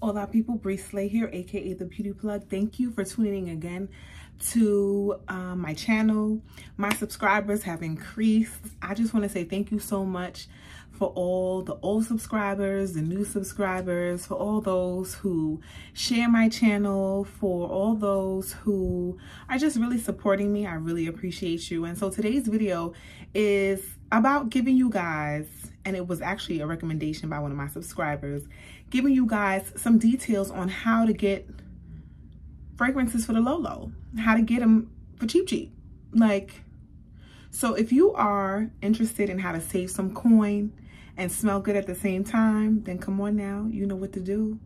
Hola people, Bree Slay here, aka the Beauty Plug. Thank you for tuning in again to my channel. My subscribers have increased. I just want to say thank you so much for all the old subscribers, the new subscribers, for all those who share my channel, for all those who are just really supporting me. I really appreciate you. And so today's video is about giving you guys, and it was actually a recommendation by one of my subscribers, giving you guys some details on how to get fragrances for the low, how to get them for cheap. Like, so if you are interested in how to save some coin and smell good at the same time, then come on now, you know what to do.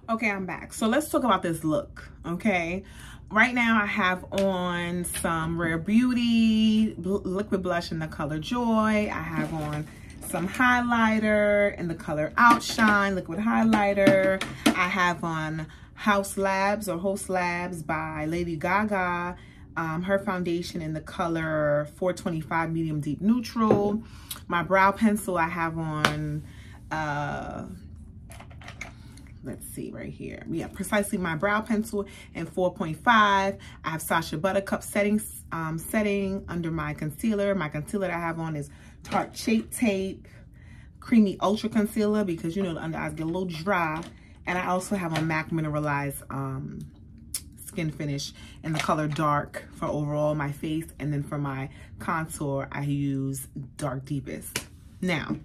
Okay, I'm back. So let's talk about this look, okay? Right now I have on some Rare Beauty liquid blush in the color Joy. I have on some highlighter in the color Outshine, liquid highlighter. I have on House Labs by Lady Gaga, her foundation in the color 425 medium deep neutral. My brow pencil I have on, let's see right here. Yeah, precisely my brow pencil in 4.5. I have Sasha Buttercup setting under my concealer. My concealer that I have on is Tarte Shape Tape Creamy Ultra Concealer because, you know, the under eyes get a little dry. And I also have a MAC Mineralize Skinfinish in the color Dark for overall my face. And then for my contour, I use Dark Deepest. Now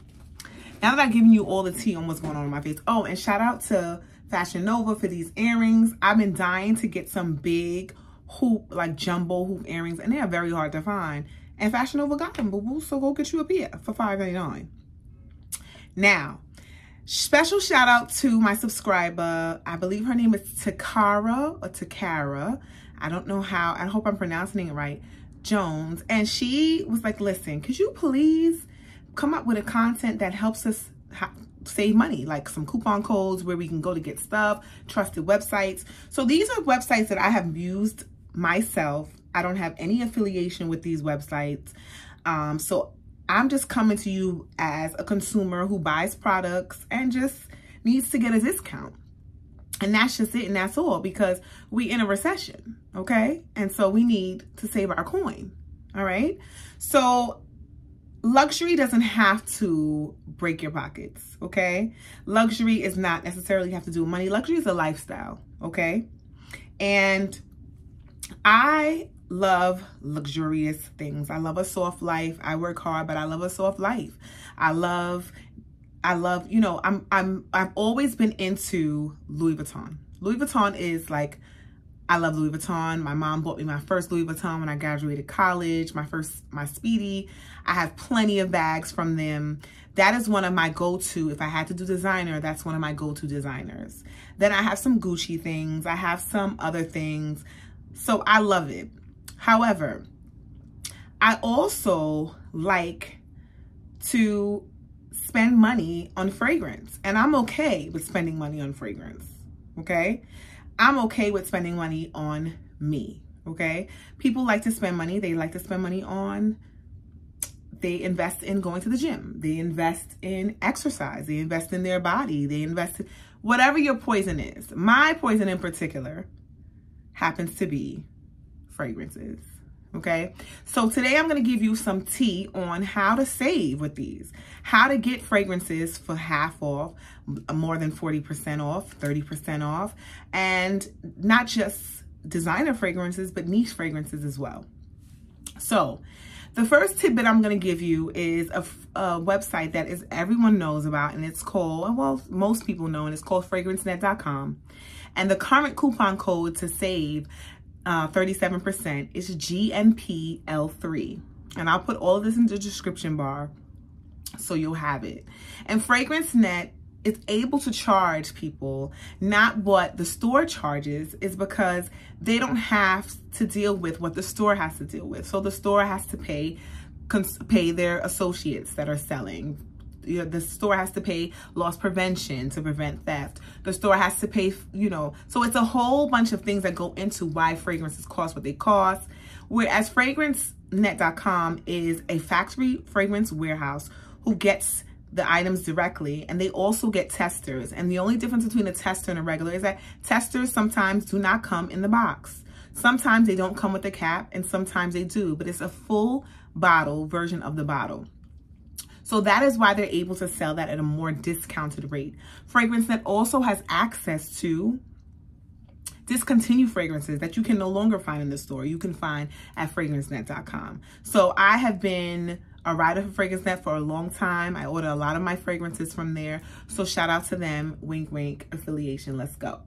that I've given you all the tea on what's going on in my face. Oh, and shout out to Fashion Nova for these earrings. I've been dying to get some big hoop, like jumbo hoop earrings, and they are very hard to find. And Fashion Nova got them, boo-boo, so go get you a pair for $5.99. Now, special shout out to my subscriber. I believe her name is Takara. I don't know how, I hope I'm pronouncing it right, Jones. And she was like, listen, could you please come up with a content that helps us save money, like some coupon codes where we can go to get stuff, trusted websites. So these are websites that I have used myself. I don't have any affiliation with these websites. So I'm just coming to you as a consumer who buys products and just needs to get a discount. And that's just it, and that's all, because we in a recession, okay? And so we need to save our coin, all right? So luxury doesn't have to break your pockets, okay? Luxury is not necessarily have to do with money. Luxury is a lifestyle, okay? And I love luxurious things. I love a soft life. I work hard, but I love a soft life. I love, you know, I've always been into Louis Vuitton. Louis Vuitton is like, I love Louis Vuitton. My mom bought me my first Louis Vuitton when I graduated college, my Speedy. I have plenty of bags from them. That is one of my go-to. If I had to do designer, that's one of my go-to designers. Then I have some Gucci things. I have some other things. So I love it. However, I also like to spend money on fragrance, and I'm okay with spending money on fragrance, okay? I'm okay with spending money on me, okay? People like to spend money. They like to spend money on, they invest in going to the gym. They invest in exercise. They invest in their body. They invest in whatever your poison is. My poison in particular happens to be fragrances, okay? So today I'm gonna give you some tea on how to save with these, how to get fragrances for half off, more than 40% off, 30% off, and not just designer fragrances, but niche fragrances as well. So the first tidbit I'm gonna give you is a website that is everyone knows about, and it's called, well, most people know, and it's called fragrancenet.com. And the current coupon code to save 37% is GMPL3. And I'll put all of this in the description bar so you'll have it. And FragranceNet is able to charge people not what the store charges, is because they don't have to deal with what the store has to deal with. So the store has to pay their associates that are selling The store has to pay loss prevention to prevent theft. The store has to pay, you know, so it's a whole bunch of things that go into why fragrances cost what they cost. Whereas FragranceNet.com is a factory fragrance warehouse who gets the items directly, and they also get testers. And the only difference between a tester and a regular is that testers sometimes do not come in the box. Sometimes they don't come with the cap, and sometimes they do, but it's a full bottle version of the bottle. So that is why they're able to sell that at a more discounted rate. FragranceNet also has access to discontinued fragrances that you can no longer find in the store. You can find at FragranceNet.com. So I have been a rider for FragranceNet for a long time. I order a lot of my fragrances from there. So shout out to them. Wink, wink, affiliation. Let's go.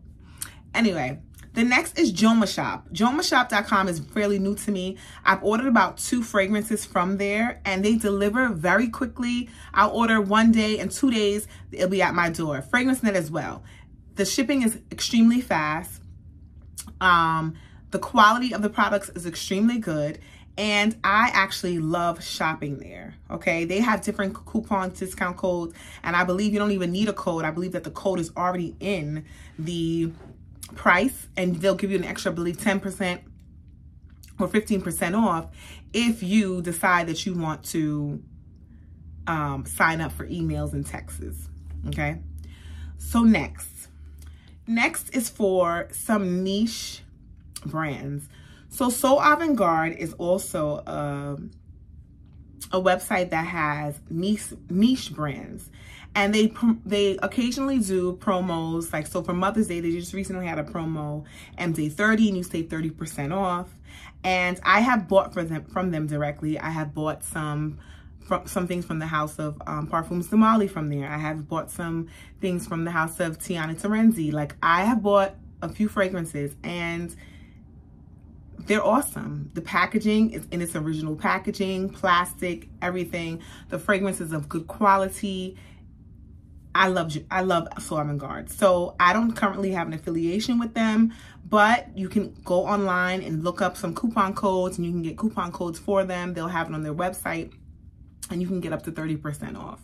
Anyway, the next is Joma Shop. JomaShop.com is fairly new to me. I've ordered about 2 fragrances from there, and they deliver very quickly. I'll order 1 day, and 2 days, it'll be at my door. FragranceNet as well. The shipping is extremely fast. The quality of the products is extremely good. And I actually love shopping there, okay? They have different coupon discount codes, and I believe you don't even need a code. I believe that the code is already in the price, and they'll give you an extra, I believe, 10% or 15% off if you decide that you want to sign up for emails and texts, okay? So next is for some niche brands. So Avant-Garde is also a website that has niche brands, and they occasionally do promos. Like, so for Mother's Day, they just recently had a promo, MD 30, and you save 30% off. And I have bought from them directly. I have bought some things from the House of Parfums de Mali from there. I have bought some things from the House of Tiana Terenzi. Like, I have bought a few fragrances, and they're awesome. The packaging is in its original packaging, plastic, everything. The fragrance is of good quality. I love Soul Avant-Garde. So I don't currently have an affiliation with them, but you can go online and look up some coupon codes, and you can get coupon codes for them. They'll have it on their website, and you can get up to 30% off.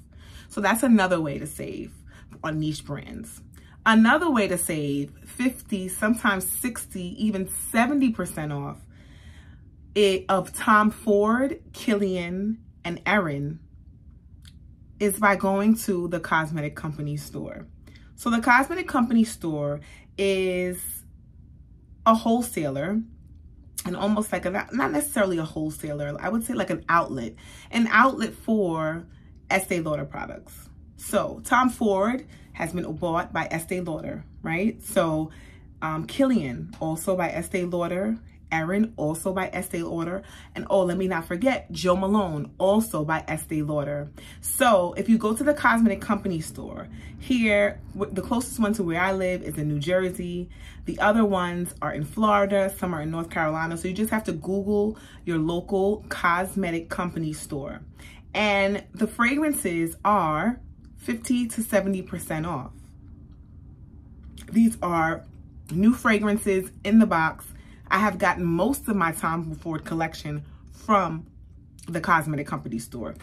So that's another way to save on niche brands. Another way to save 50, sometimes 60, even 70% off of Tom Ford, Kilian, and Erin is by going to the Cosmetic Company store. So the Cosmetic Company store is a wholesaler, and almost like not necessarily a wholesaler, I would say like an outlet for Estee Lauder products. So Tom Ford has been bought by Estee Lauder, right? So Kilian, also by Estee Lauder. Erin, also by Estee Lauder. And oh, let me not forget, Jo Malone, also by Estee Lauder. So if you go to the Cosmetic Company store, here, the closest one to where I live is in New Jersey. The other ones are in Florida, some are in North Carolina. So you just have to Google your local Cosmetic Company store. And the fragrances are 50 to 70% off. These are new fragrances in the box. I have gotten most of my Tom Ford collection from the Cosmetic Company store.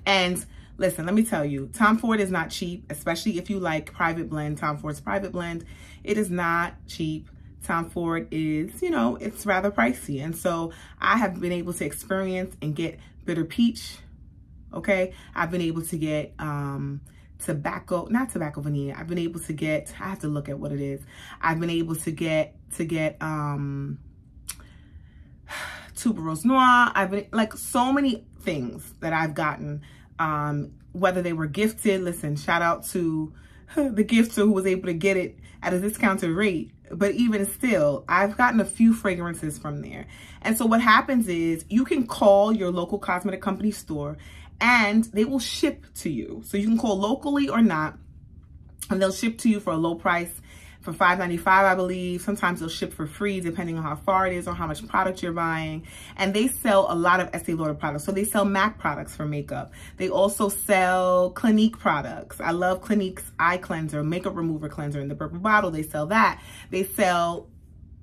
And listen, let me tell you, Tom Ford is not cheap, especially if you like private blend, Tom Ford's private blend. It is not cheap. Tom Ford is, you know, it's rather pricey. And so I have been able to experience and get Bitter Peach. Okay, I've been able to get tobacco, not tobacco vanilla. I've been able to get, I have to look at what it is. I've been able to get tuberose noir. I've been like so many things that I've gotten, whether they were gifted. Listen, shout out to the gifter who was able to get it at a discounted rate. But even still, I've gotten a few fragrances from there. And so what happens is you can call your local Cosmetic Company store and they will ship to you. So you can call locally or not, and they'll ship to you for a low price, for $5.95, I believe. Sometimes they'll ship for free depending on how far it is or how much product you're buying. And they sell a lot of Estee Lauder products. So they sell MAC products for makeup. They also sell Clinique products. I love Clinique's eye cleanser, makeup remover cleanser in the purple bottle. They sell that. They sell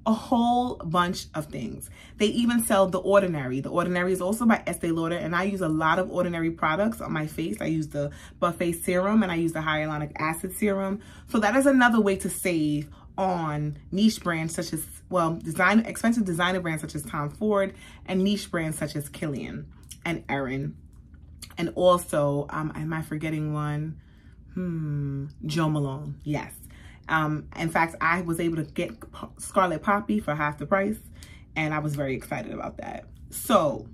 a whole bunch of things. They even sell The Ordinary. The Ordinary is also by Estee Lauder, and I use a lot of Ordinary products on my face. I use the Buffet Serum and I use the Hyaluronic Acid Serum. So that is another way to save on niche brands such as, well, expensive designer brands such as Tom Ford, and niche brands such as Kilian and Erin. And also, am I forgetting one? Jo Malone, yes. In fact, I was able to get Scarlet Poppy for half the price, and I was very excited about that. So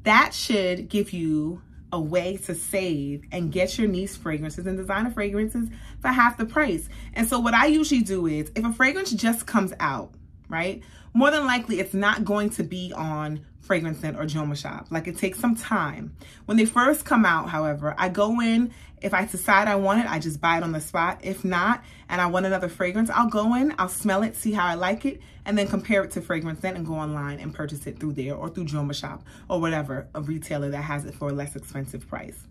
that should give you a way to save and get your niche fragrances and designer fragrances for half the price. And so what I usually do is, if a fragrance just comes out, right, more than likely it's not going to be on Fragrance Net or Joma Shop. Like, it takes some time. When they first come out, however, I go in. If I decide I want it, I just buy it on the spot. If not, and I want another fragrance, I'll go in, I'll smell it, see how I like it, and then compare it to Fragrance Net and go online and purchase it through there or through Joma Shop or whatever, a retailer that has it for a less expensive price.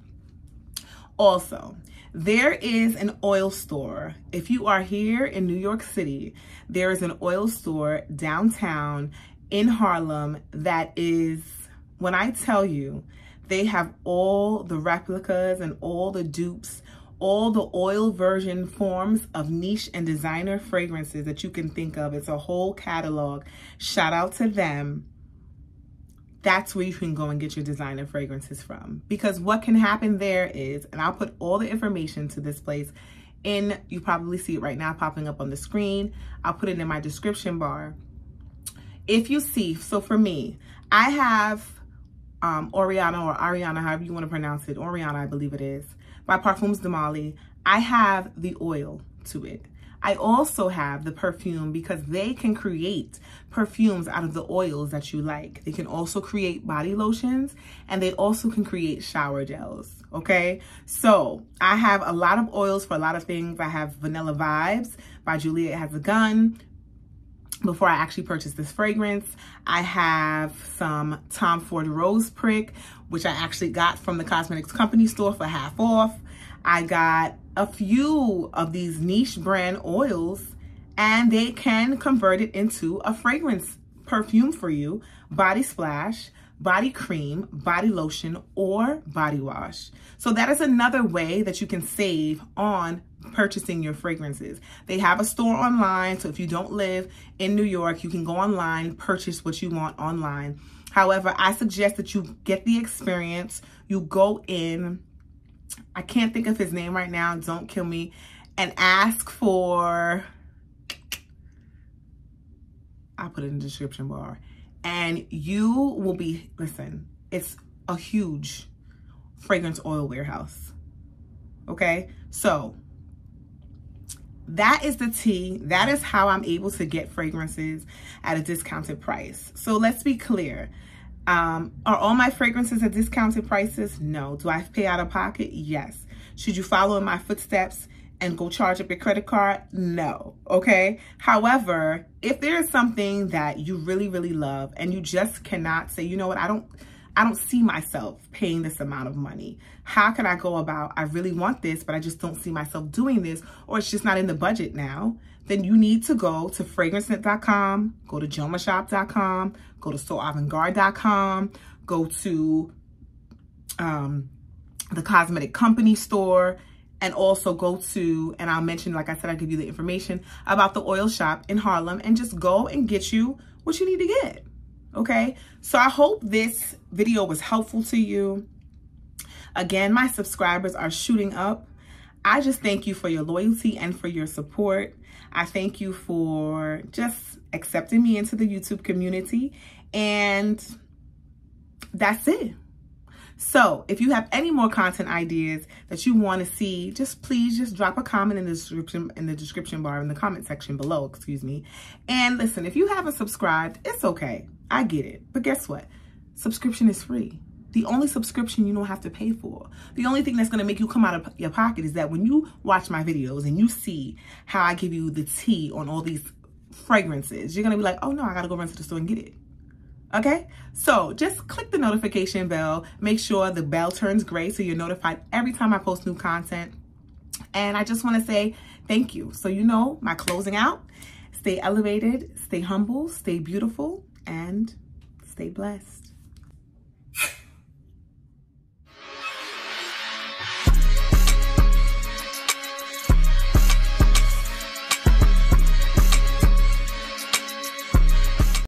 Also, there is an oil store. If you are here in New York City, there is an oil store downtown in Harlem that is, when I tell you, they have all the replicas and all the dupes, all the oil version forms of niche and designer fragrances that you can think of. It's a whole catalog. Shout out to them. That's where you can go and get your designer fragrances from. Because what can happen there is, and I'll put all the information to this place in, you probably see it right now popping up on the screen. I'll put it in my description bar. If you see, so for me, I have Oriana, or Ariana, however you want to pronounce it, Oriana, I believe it is, by Parfums de Marly. I have the oil to it. I also have the perfume, because they can create perfumes out of the oils that you like. They can also create body lotions, and they also can create shower gels, okay? So I have a lot of oils for a lot of things. I have Vanilla Vibes by Juliet Has a Gun. Before I actually purchased this fragrance, I have some Tom Ford Rose Prick, which I actually got from the cosmetics company store for half off. I got a few of these niche brand oils, and they can convert it into a fragrance perfume for you, body splash, body cream, body lotion, or body wash. So that is another way that you can save on purchasing your fragrances. They have a store online, so if you don't live in New York, you can go online, purchase what you want online. However, I suggest that you get the experience. You go in, I can't think of his name right now, don't kill me, and ask for, I'll put it in the description bar, and you will be, listen, it's a huge fragrance oil warehouse, okay? So that is the tea. That is how I'm able to get fragrances at a discounted price. So let's be clear. Are all my fragrances at discounted prices? No. Do I pay out of pocket? Yes. Should you follow in my footsteps and go charge up your credit card? No. Okay. However, if there is something that you really, really love and you just cannot say, you know what, I don't see myself paying this amount of money. How can I go about, I really want this, but I just don't see myself doing this, or it's just not in the budget now, then you need to go to fragrancenet.com, go to jomashop.com, go to soavantgarde.com, go to the cosmetic company store, and also go to, and I'll mention, like I said, I'll give you the information about the oil shop in Harlem, and just go and get you what you need to get. Okay, so I hope this video was helpful to you. Again, my subscribers are shooting up. I just thank you for your loyalty and for your support. I thank you for just accepting me into the YouTube community, and that's it. So if you have any more content ideas that you want to see, please just drop a comment in the description bar, in the comment section below, excuse me. And listen, if you haven't subscribed, it's okay. I get it. But guess what? Subscription is free. The only subscription you don't have to pay for. The only thing that's going to make you come out of your pocket is that when you watch my videos and you see how I give you the tea on all these fragrances, you're going to be like, oh no, I got to go run to the store and get it. Okay, so just click the notification bell. Make sure the bell turns gray so you're notified every time I post new content. And I just want to say thank you. So you know my closing out. Stay elevated, stay humble, stay beautiful, and stay blessed.